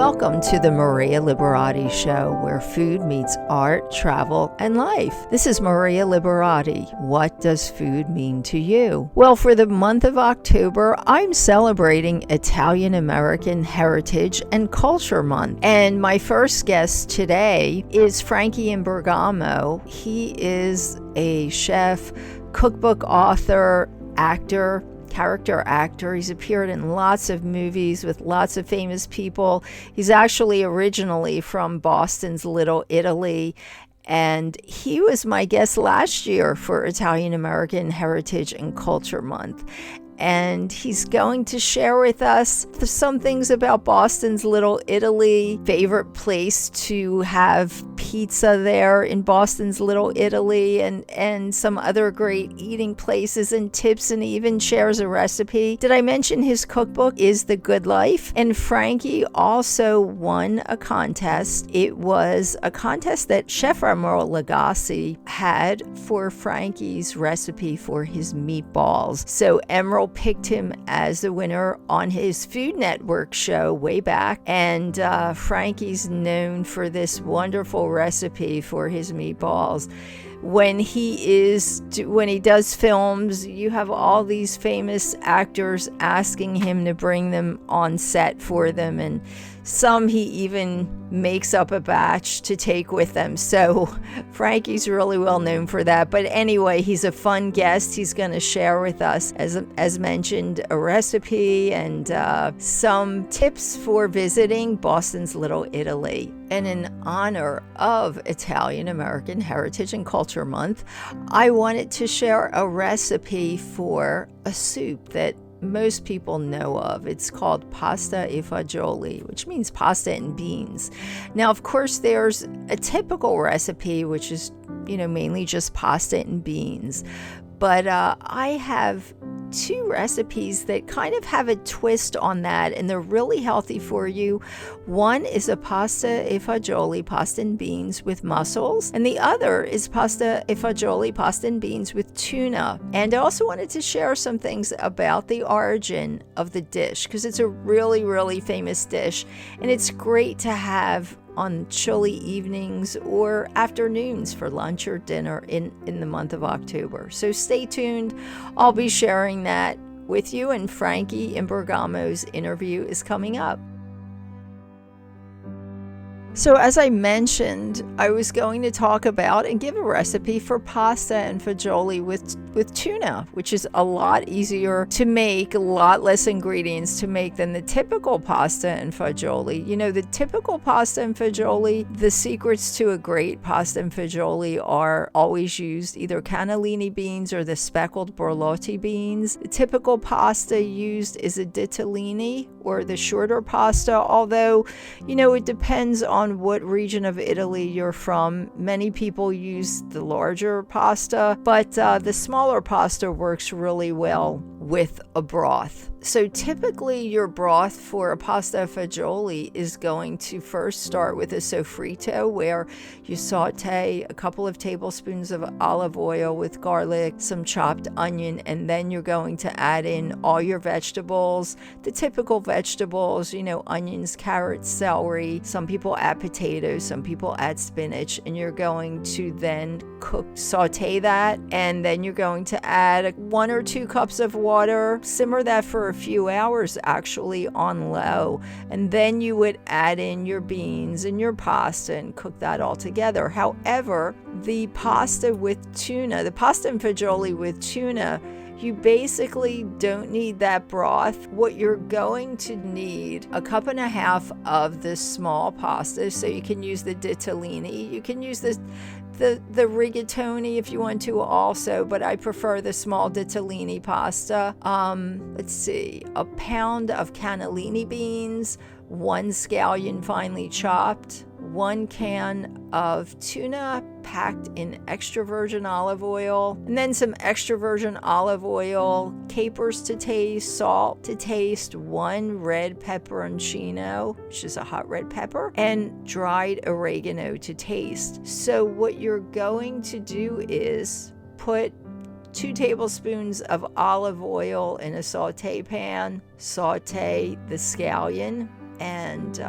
Welcome to the Maria Liberati Show, where food meets art, travel, and life. This is Maria Liberati. What does food mean to you? Well, for the month of October, I'm celebrating Italian American Heritage and Culture Month. And my first guest today is Frankie Imbergamo. He is a chef, cookbook author, actor, character actor. He's appeared in lots of movies with lots of famous people. He's actually originally from Boston's Little Italy, and he was my guest last year for Italian American Heritage and Culture Month. And he's going to share with us some things about Boston's Little Italy, favorite place to have pizza there in Boston's Little Italy, and some other great eating places and tips, and even shares a recipe. Did I mention his cookbook is The Good Life? And Frankie also won a contest. It was a contest that Chef Emerald Lagasse had for Frankie's recipe for his meatballs. So Emerald picked him as the winner on his Food Network show way back, and Frankie's known for this wonderful recipe for his meatballs. When he does films, you have all these famous actors asking him to bring them on set for them, and some he even makes up a batch to take with them. So Frankie's really well known for that. But anyway, he's a fun guest. He's going to share with us, as mentioned, a recipe and some tips for visiting Boston's Little Italy. And in honor of Italian American Heritage and Culture Month, I wanted to share a recipe for a soup that most people know of. It's called Pasta and Fagioli, which means pasta and beans. Now, of course, there's a typical recipe, which is, mainly just pasta and beans. But I have two recipes that kind of have a twist on that, and they're really healthy for you. One is a pasta and fagioli, pasta and beans with mussels, and the other is pasta and fagioli, pasta and beans with tuna. And I also wanted to share some things about the origin of the dish, because it's a really, really famous dish, and it's great to have on chilly evenings or afternoons for lunch or dinner in the month of October. So stay tuned. I'll be sharing that with you, and Frankie Imbergamo's interview is coming up. So as I mentioned, I was going to talk about and give a recipe for pasta and fagioli with tuna, which is a lot easier to make, a lot less ingredients to make than the typical pasta and fagioli. The typical pasta and fagioli, the secrets to a great pasta and fagioli are always used either cannellini beans or the speckled borlotti beans. The typical pasta used is a ditalini or the shorter pasta, although, it depends on what region of Italy you're from. Many people use the larger pasta, but the smaller pasta works really well with a broth. So typically your broth for a pasta fagioli is going to first start with a sofrito, where you saute a couple of tablespoons of olive oil with garlic, some chopped onion, and then you're going to add in all your vegetables, the typical vegetables, onions, carrots, celery. Some people add potatoes, some people add spinach, and you're going to then saute that, and then you're going to add 1 or 2 cups of water, simmer that for a few hours actually on low, and then you would add in your beans and your pasta and cook that all together. However, the pasta and fagioli with tuna, you basically don't need that broth. What you're going to need, 1.5 cups of the small pasta, so you can use the ditalini, you can use the rigatoni if you want to also, but I prefer the small ditalini pasta. Let's see, 1 pound of cannellini beans, 1 scallion finely chopped, 1 can of tuna packed in extra virgin olive oil, and then some extra virgin olive oil, capers to taste, salt to taste, 1 red pepperoncino, which is a hot red pepper, and dried oregano to taste. So what you're going to do is put 2 tablespoons of olive oil in a saute pan, saute the scallion, and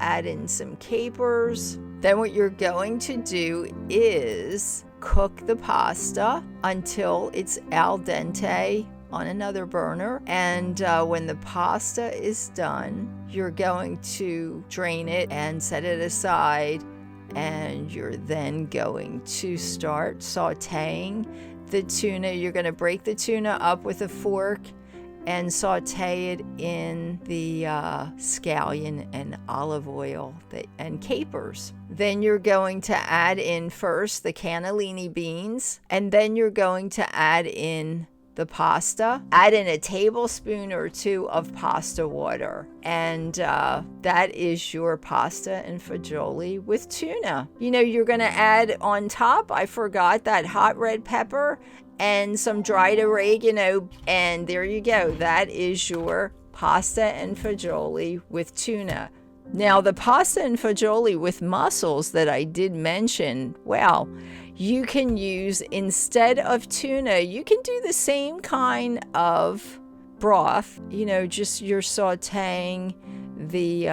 add in some capers. Then what you're going to do is cook the pasta until it's al dente on another burner. And when the pasta is done, you're going to drain it and set it aside. And you're then going to start sauteing the tuna. You're going to break the tuna up with a fork and saute it in the scallion and olive oil and capers. Then you're going to add in first the cannellini beans, and then you're going to add in the pasta. Add in a tablespoon or two of pasta water, and that is your pasta and fagioli with tuna. You're going to add on top, I forgot, that hot red pepper and some dried oregano, and there you go. That is your pasta and fagioli with tuna. Now, the pasta and fagioli with mussels that I did mention, well, you can use, instead of tuna, you can do the same kind of broth. Just you're sauteing the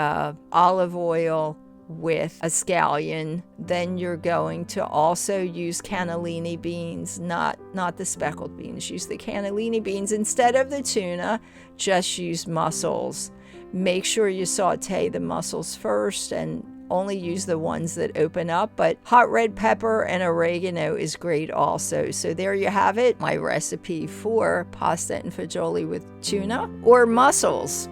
olive oil with a scallion. Then you're going to also use cannellini beans, not the speckled beans. Use the cannellini beans instead of the tuna. Just use mussels. Make sure you saute the mussels first and only use the ones that open up, but hot red pepper and oregano is great also. So there you have it, my recipe for pasta and fagioli with tuna or mussels.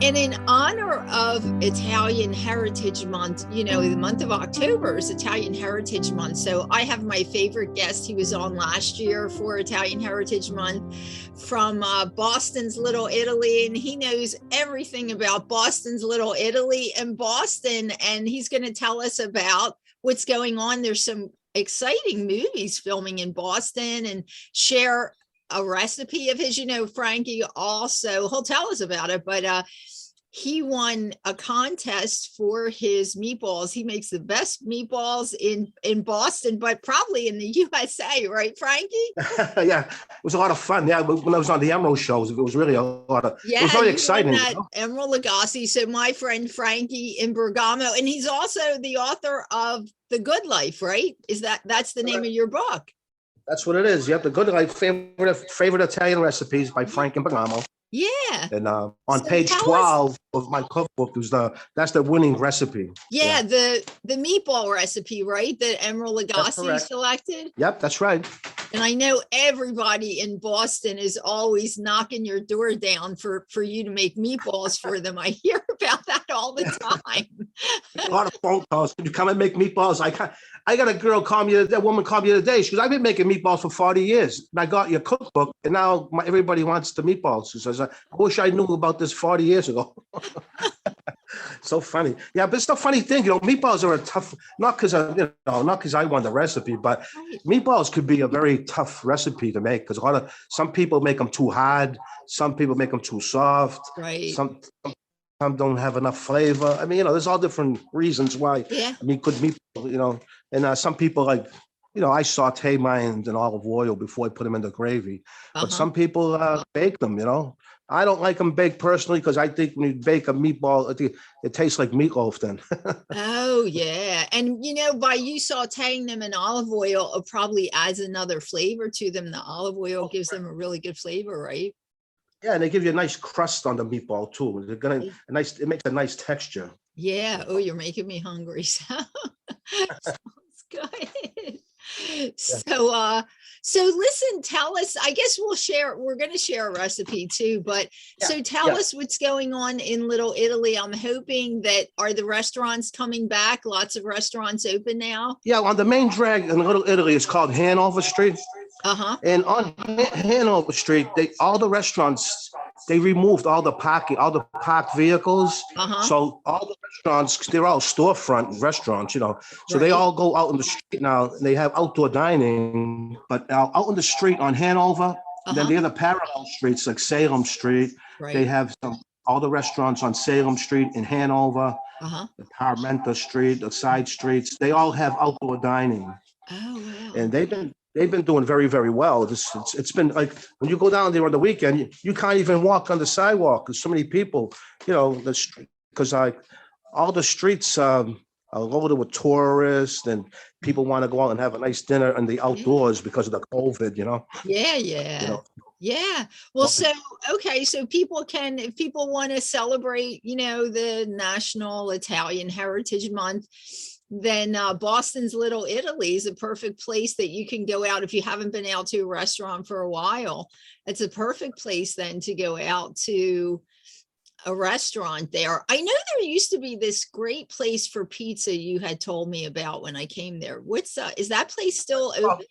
And in honor of Italian Heritage Month, the month of October is Italian Heritage Month. So I have my favorite guest. He was on last year for Italian Heritage Month from Boston's Little Italy. And he knows everything about Boston's Little Italy and Boston. And he's going to tell us about what's going on. There's some exciting movies filming in Boston, and share a recipe of his. Frankie also, he'll tell us about it, but he won a contest for his meatballs. He makes the best meatballs in Boston, but probably in the USA, right, Frankie? Yeah, it was a lot of fun. Yeah, when I was on the Emerald shows, it was really a lot of, it was very exciting. Emerald Lagasse. So my friend Frankie Imbergamo, and he's also the author of The Good Life, right? That's the name of your book? That's what it is. Yep, The Good Life, favorite Italian recipes by Frank Imbergamo. Yeah. And on page 12 of my cookbook that's the winning recipe. Yeah, the meatball recipe, right? That Emerald Lagasse selected. Yep, that's right. And I know everybody in Boston is always knocking your door down for you to make meatballs for them. I hear about that all the time. A lot of phone calls. Can you come and make meatballs? I got a woman called me the other day. She goes, I've been making meatballs for 40 years. And I got your cookbook, and now everybody wants the meatballs. She says, I wish I knew about this 40 years ago. So funny. Yeah, but it's the funny thing, meatballs are a tough, not because I won the recipe, but meatballs could be a very tough recipe to make, because some people make them too hard, some people make them too soft, right? Some don't have enough flavor. I mean, there's all different reasons why. Yeah. I mean, good meatball, and some people I saute mine in olive oil before I put them in the gravy. But some people bake them, I don't like them baked personally, because I think when you bake a meatball, it tastes like meatloaf then. Oh, yeah. And, by you sauteing them in olive oil, it probably adds another flavor to them. The olive oil gives them a really good flavor, right? Yeah, and they give you a nice crust on the meatball too. It makes a nice texture. Yeah. Oh, you're making me hungry. Sounds good. Yeah. So listen, tell us, I guess we're going to share a recipe too, but so tell us what's going on in Little Italy. I'm hoping are the restaurants coming back? Lots of restaurants open now? Yeah, on the main drag in Little Italy is called Hanover Street. And on Hanover Street, all the restaurants, they removed all the parked vehicles. So all the restaurants, they're all storefront restaurants, So they all go out in the street now, and they have outdoor dining. But out in the street on Hanover, then the other parallel streets like Salem Street, they have all the restaurants on Salem Street in Hanover, the Parmenta Street, the side streets, they all have outdoor dining. Oh, wow. And they've been they've been doing very, very well. It's been like when you go down there on the weekend, you can't even walk on the sidewalk because so many people, because all the streets are loaded with tourists and people want to go out and have a nice dinner in the outdoors because of the COVID, Yeah. Well, so people can, if people want to celebrate, the National Italian Heritage Month, then Boston's Little Italy is a perfect place that you can go out if you haven't been out to a restaurant for a while. It's a perfect place then to go out to a restaurant there. I know there used to be this great place for pizza you had told me about when I came there. Is that place still open?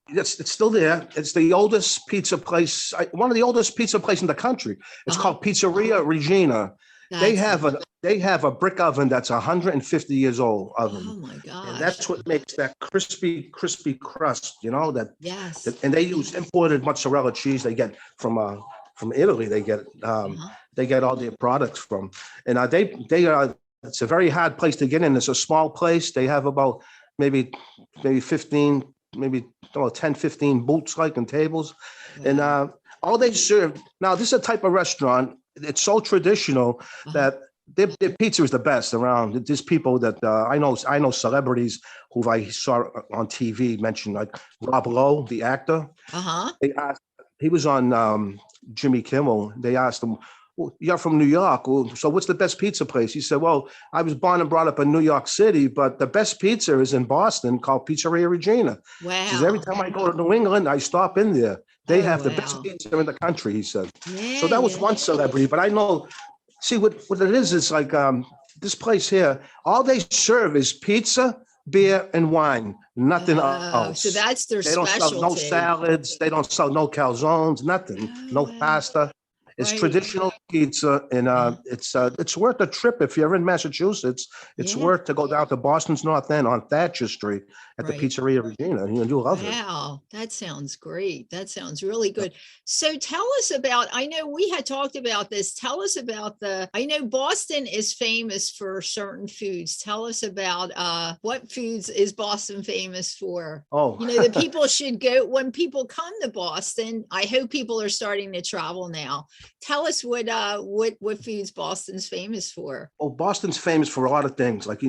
It's still there. It's the oldest pizza place, one of the oldest pizza places in the country. It's called Pizzeria Regina. They have a brick oven that's 150 years old oven. Oh my gosh. And that's what makes that crispy crust, Yes. And they use imported mozzarella cheese they get from Italy. They get all their products from. And it's a very hard place to get in. It's a small place. They have about maybe 15, maybe 10, 15 booths and tables. Wow. And all they serve, now this is a type of restaurant, it's so traditional that their pizza is the best around. There's people that I know celebrities who I saw on TV mentioned, like Rob Lowe, the actor. He was on Jimmy Kimmel. They asked him, well, you're from New York. Well, so what's the best pizza place? He said, well, I was born and brought up in New York City, but the best pizza is in Boston called Pizzeria Regina. Wow. He says, every time I go to New England, I stop in there. They have the best pizza in the country, he said. Yeah, so that was one celebrity, but I know, see what it is like this place here, all they serve is pizza, beer, and wine, nothing else. So that's their specialty. They don't sell no salads, they don't sell no calzones, nothing, no pasta. It's traditional pizza, and it's worth a trip if you're in Massachusetts. It's worth to go down to Boston's North End on Thatcher Street at the Pizzeria Regina. You'll love it. Wow, that sounds great. That sounds really good. So tell us about, I know we had talked about this. Tell us about I know Boston is famous for certain foods. Tell us about what foods is Boston famous for? Oh, the people should go, when people come to Boston, I hope people are starting to travel now. Tell us what foods Boston's famous for. Oh, Boston's famous for a lot of things, like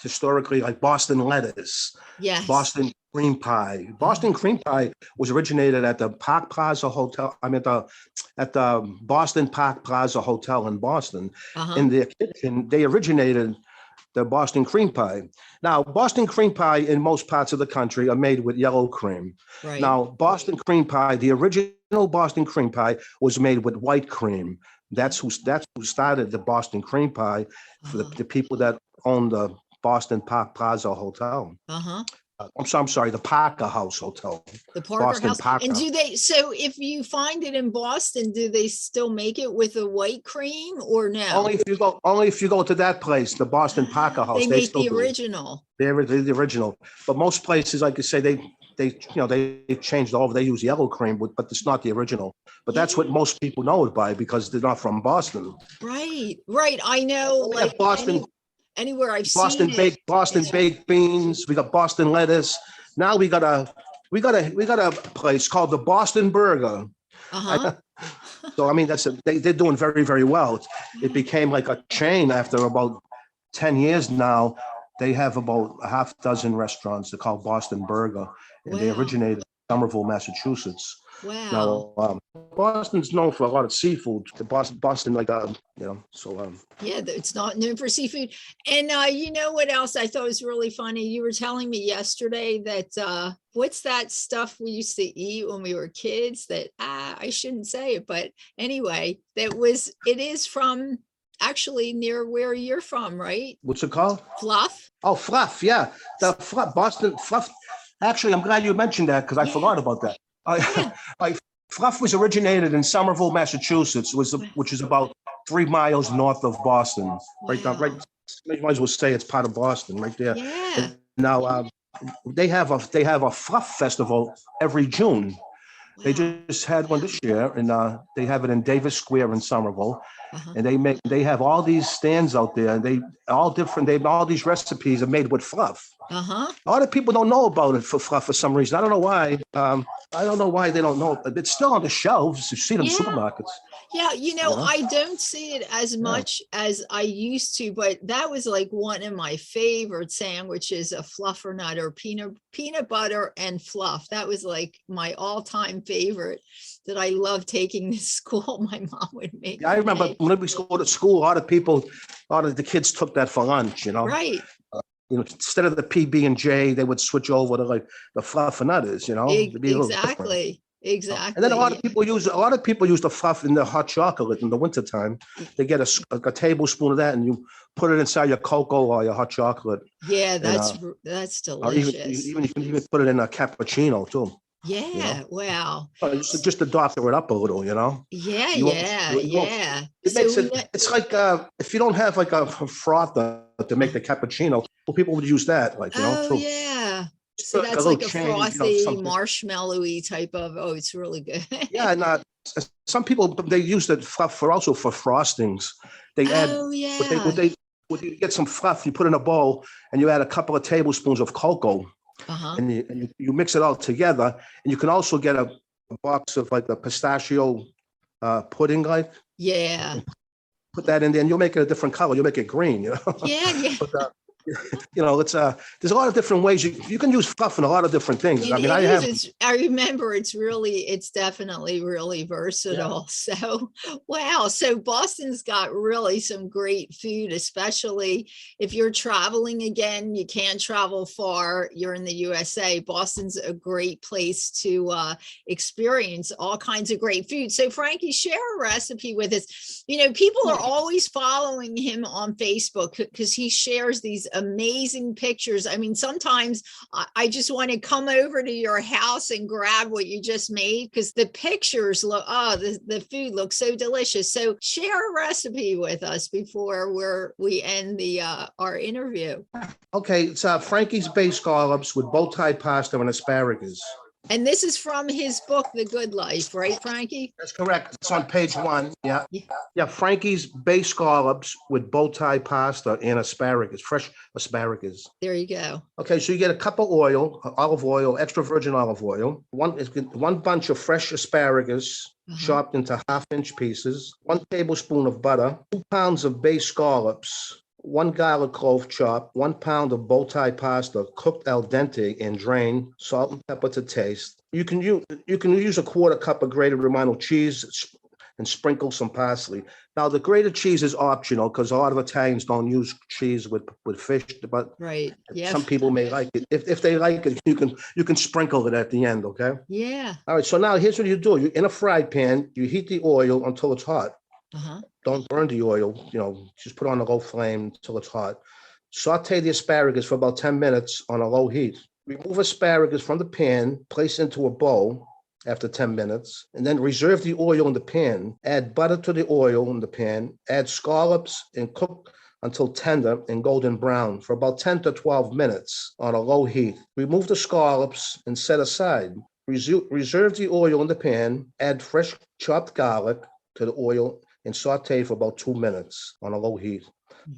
historically, like Boston lettuce. Yes. Boston cream pie. Boston cream pie was originated at the Park Plaza Hotel. At the Boston Park Plaza Hotel in Boston. In their kitchen, they originated the Boston cream pie. Now, Boston cream pie in most parts of the country are made with yellow cream. Right. Now, Boston cream pie, the original Boston cream pie was made with white cream. That's who started the Boston cream pie for the people that own the Boston Park Plaza Hotel. I'm sorry, the Parker House Hotel. The Parker House. Parker. And so if you find it in Boston, do they still make it with a white cream or no? Only if you go to that place, the Boston Parker House. They make the original. They're the original. But most places, like you say, they changed over. They use yellow cream, but it's not the original. But that's what most people know it by because they're not from Boston. Right. I know. Like Boston. Anywhere I've seen Boston baked beans. We got Boston lettuce. Now we got a place called the Boston Burger. So I mean they're doing very, very well. It became like a chain after about 10 years now. They have about a half dozen restaurants. They're called Boston Burger, and they originated in Somerville, Massachusetts. Wow. Now, Boston's known for a lot of seafood. Boston, it's not known for seafood. And you know what else I thought was really funny? You were telling me yesterday that what's that stuff we used to eat when we were kids that I shouldn't say it, but anyway, it is from actually near where you're from, right? What's it called? Fluff. Oh, fluff, yeah. The fluff, Boston fluff. Actually, I'm glad you mentioned that because I forgot about that. Fluff was originated in Somerville, Massachusetts, which is about 3 miles north of Boston. Right down, right. You might as well say it's part of Boston, right there. Yeah. And now they have a fluff festival every June. Wow. They just had one this year, and they have it in Davis Square in Somerville. and they have all these stands out there, and they all these recipes are made with fluff. A lot of people don't know about it for fluff for some reason. I don't know why. I don't know why they don't know. It's still on the shelves. You see it in supermarkets. Yeah, I don't see it as much as I used to, but that was like one of my favorite sandwiches, a fluffernutter, peanut butter and fluff. That was like my all-time favorite that I love taking to school. My mom would make. Yeah, I remember when we go to school, a lot of the kids took that for lunch, Right. Instead of the PB&J, they would switch over to like the fluffernutters, Exactly. Exactly. And then a lot of people use the fluff in the hot chocolate in the wintertime. They get a tablespoon of that and you put it inside your cocoa or your hot chocolate. Yeah, that's delicious. Or even you can even put it in a cappuccino too. Yeah, wow. Just to doctor it up a little, Yeah. It makes it's like if you don't have like a frother to make the cappuccino, well, people would use that, too. Yeah. So that's like a frothy, marshmallowy type of. Oh, it's really good. Yeah, and some people they use that fluff for frostings. They add. What you get some fluff, you put in a bowl, and you add a couple of tablespoons of cocoa, and you mix it all together. And you can also get a box of like a pistachio pudding, Yeah. Put that in there, and you'll make it a different color. You'll make it green, Yeah. But, it's there's a lot of different ways you can use fluff in a lot of different things. I remember it's definitely really versatile. Yeah. So, wow. So Boston's got really some great food, especially if you're traveling again, you can't travel far. You're in the USA. Boston's a great place to experience all kinds of great food. So Frankie, share a recipe with us. People are always following him on Facebook because he shares these amazing pictures. I mean, sometimes I just want to come over to your house and grab what you just made because the pictures look, the food looks so delicious. So share a recipe with us before we end our interview. Okay, it's Frankie's Bay Scallops with bow tie pasta and asparagus. And this is from his book, The Good Life, right, Frankie? That's correct. It's on page 1. Yeah. Frankie's Bay Scallops with bow tie pasta and asparagus, fresh asparagus. There you go. Okay, so you get a cup of olive oil, extra virgin olive oil, one bunch of fresh asparagus, chopped into half-inch pieces, 1 tablespoon of butter, 2 pounds of Bay Scallops, 1 garlic clove chopped, 1 pound of bow tie pasta cooked al dente and drained, salt and pepper to taste. You can use a 1/4 cup of grated Romano cheese and sprinkle some parsley. Now the grated cheese is optional because a lot of Italians don't use cheese with fish, but some people may like it. If they like it, you can sprinkle it at the end. Okay. Yeah. All right. So now here's what you do: in a fry pan, you heat the oil until it's hot. Don't burn the oil, just put it on a low flame until it's hot. Saute the asparagus for about 10 minutes on a low heat. Remove asparagus from the pan, place into a bowl after 10 minutes, and then reserve the oil in the pan. Add butter to the oil in the pan, add scallops and cook until tender and golden brown for about 10 to 12 minutes on a low heat. Remove the scallops and set aside. Reserve the oil in the pan, add fresh chopped garlic to the oil, and saute for about 2 minutes on a low heat.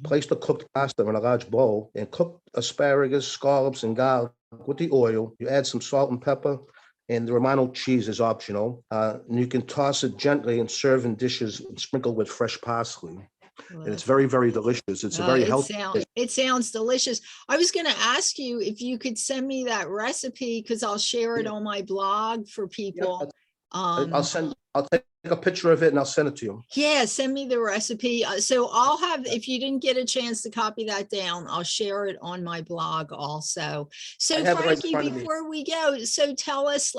Place the cooked pasta in a large bowl and cook asparagus, scallops, and garlic with the oil. You add some salt and pepper, and the Romano cheese is optional. And you can toss it gently and serve in dishes and sprinkle with fresh parsley. And it's very, very delicious. It's a very healthy. It sounds delicious. I was going to ask you if you could send me that recipe because I'll share it on my blog for people. I'll take a picture of it and I'll send it to you. Yeah, send me the recipe. So I'll have, if you didn't get a chance to copy that down, I'll share it on my blog also. So Frankie, before we go, so tell us,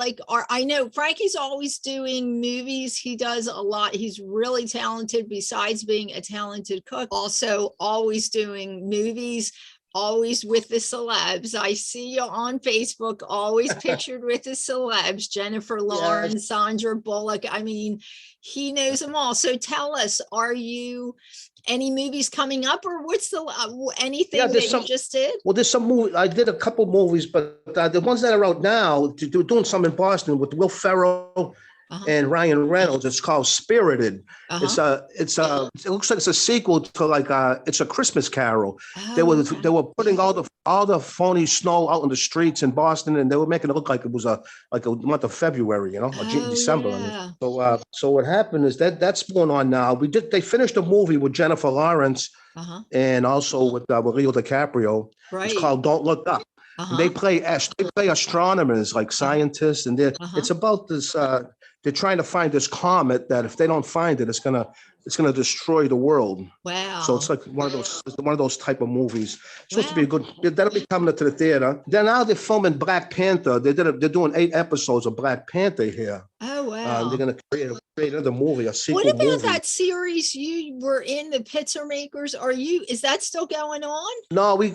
I know Frankie's always doing movies. He does a lot. He's really talented besides being a talented cook, also always doing movies. Always with the celebs. I see you on Facebook, always pictured with the celebs, Jennifer Lawrence, Sandra Bullock. I mean, he knows them all. So tell us, are you any movies coming up or what's anything that you just did? Well, there's some movie. I did a couple movies, but the ones that are out now, doing some in Boston with Will Ferrell and Ryan Reynolds. It's called Spirited. It looks like it's a sequel to it's a Christmas Carol. They were putting all the phony snow out in the streets in Boston, and they were making it look like it was a month of February, or December. Yeah. So what happened is that's going on now. They finished a movie with Jennifer Lawrence and also with Leo DiCaprio. Right. It's called Don't Look Up. They play astronomers, like scientists, and it's about this. They're trying to find this comet that if they don't find it, it's gonna destroy the world. Wow! So it's like one of those type of movies. It's supposed to be a good. That'll be coming to the theater. Then now they're filming Black Panther. They're doing 8 episodes of Black Panther here. Oh wow! They're gonna create another movie, a sequel. What about that series you were in, The Pizza Makers? Is that still going on? No, we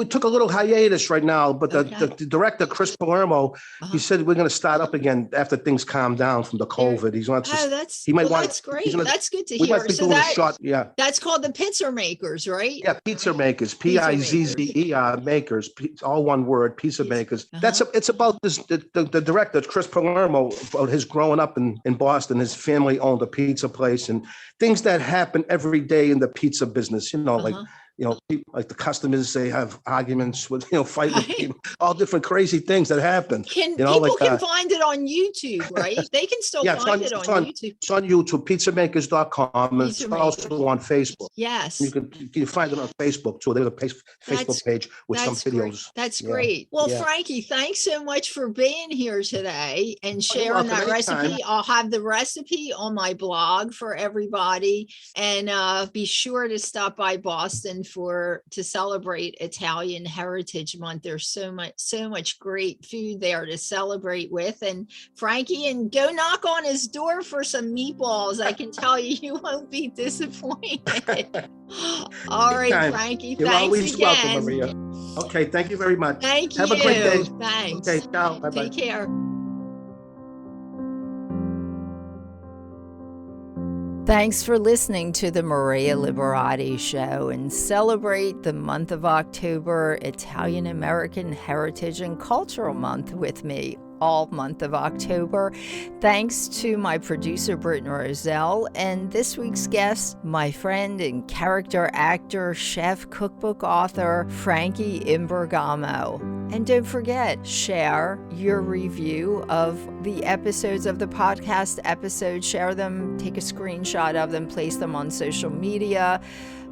took a little hiatus right now, but the director Chris Palermo, he said we're going to start up again after things calm down from the COVID. That's great. That's good to hear. So that's called The Pizza Makers, right? Yeah, Pizza Makers, Pizzer Makers, all one word, Pizza Makers. It's about this the director Chris Palermo, about his growing up in Boston. His family owned a pizza place, and things that happen every day in the pizza business, like the customers, they have arguments with, fight with people, all different crazy things that happen. People can find it on YouTube, right? They can still find it on YouTube. It's on YouTube, pizzamakers.com. It's also on Facebook. Yes. You can find it on Facebook too. There's a Facebook page with some videos. That's great. Well, Frankie, thanks so much for being here today and sharing that recipe. I'll have the recipe on my blog for everybody, and be sure to stop by Boston to celebrate Italian Heritage Month. There's so much great food there to celebrate with. And Frankie, and go knock on his door for some meatballs. I can tell you won't be disappointed. All right, Frankie. You're always welcome, Maria. Okay, thank you very much. Thank you. Have a great day. Thanks. Okay, ciao. Bye-bye. Take care. Thanks for listening to the Maria Liberati Show, and celebrate the month of October, Italian American Heritage and Cultural Month, with me all month of October. Thanks to my producer, Britton Roselle, and this week's guest, my friend and character actor, chef, cookbook author, Frankie Imbergamo. And don't forget, share your review of the episodes of the podcast episodes. Share them, take a screenshot of them, place them on social media.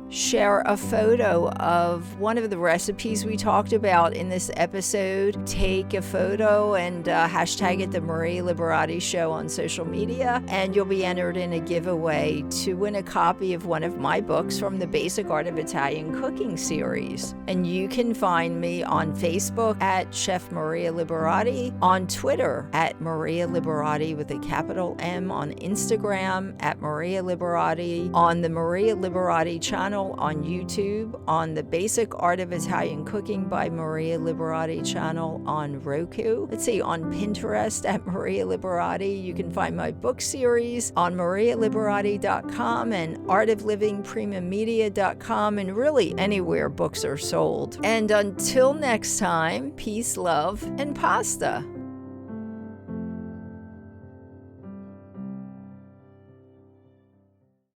Share a photo of one of the recipes we talked about in this episode. Take a photo and hashtag it the Maria Liberati Show on social media, and you'll be entered in a giveaway to win a copy of one of my books from the Basic Art of Italian Cooking series. And you can find me on Facebook at Chef Maria Liberati, on Twitter at Maria Liberati with a capital M, on Instagram at Maria Liberati, on the Maria Liberati channel on YouTube, on the Basic Art of Italian Cooking by Maria Liberati channel on Roku. Let's see, on Pinterest at Maria Liberati. You can find my book series on marialiberati.com and artoflivingprimamedia.com, and really anywhere books are sold. And until next time, peace, love, and pasta.